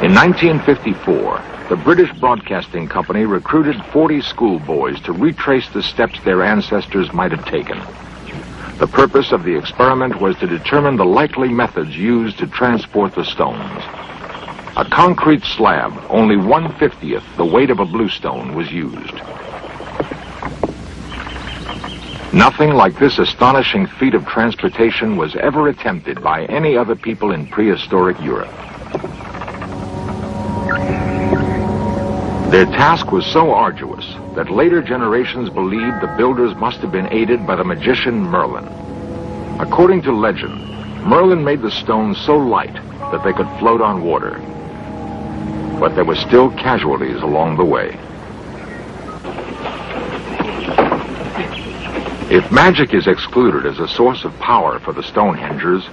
In 1954, the British Broadcasting Company recruited 40 schoolboys to retrace the steps their ancestors might have taken. The purpose of the experiment was to determine the likely methods used to transport the stones. A concrete slab, only 1/50th the weight of a bluestone, was used. Nothing like this astonishing feat of transportation was ever attempted by any other people in prehistoric Europe. Their task was so arduous that later generations believed the builders must have been aided by the magician Merlin. According to legend, Merlin made the stones so light that they could float on water. But there were still casualties along the way. If magic is excluded as a source of power for the Stonehengers,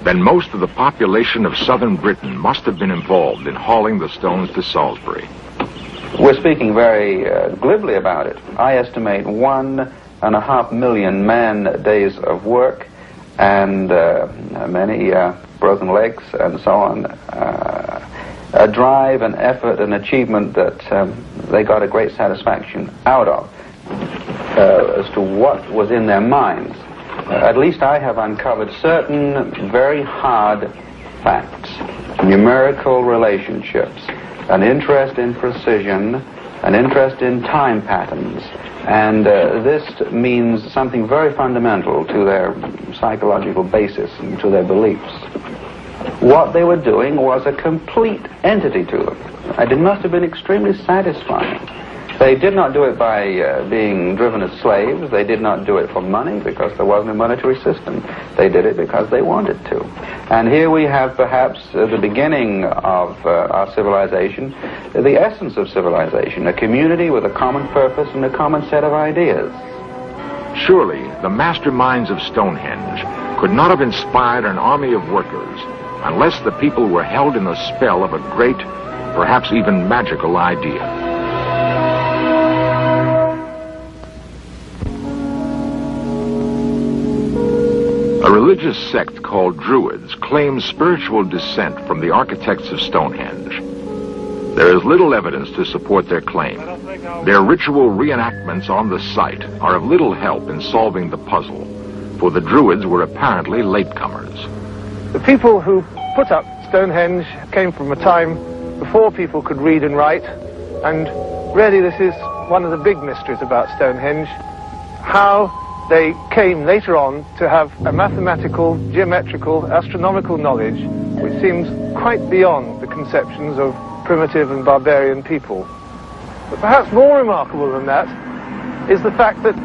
then most of the population of southern Britain must have been involved in hauling the stones to Salisbury. We're speaking very glibly about it. I estimate 1.5 million man-days of work and many broken legs and so on. A drive, an effort, an achievement that they got a great satisfaction out of. As to what was in their minds, at least I have uncovered certain very hard facts, numerical relationships, an interest in precision, an interest in time patterns, and this means something very fundamental to their psychological basis and to their beliefs. What they were doing was a complete entity to them, and it must have been extremely satisfying. They did not do it by being driven as slaves. They did not do it for money because there wasn't a monetary system. They did it because they wanted to. And here we have perhaps the beginning of our civilization, the essence of civilization, a community with a common purpose and a common set of ideas. Surely, the masterminds of Stonehenge could not have inspired an army of workers unless the people were held in the spell of a great, perhaps even magical idea. A religious sect called Druids claims spiritual descent from the architects of Stonehenge. There is little evidence to support their claim. Their ritual reenactments on the site are of little help in solving the puzzle, for the Druids were apparently latecomers. The people who put up Stonehenge came from a time before people could read and write, and really this is one of the big mysteries about Stonehenge, how they came later on to have a mathematical, geometrical, astronomical knowledge which seems quite beyond the conceptions of primitive and barbarian people. But perhaps more remarkable than that is the fact that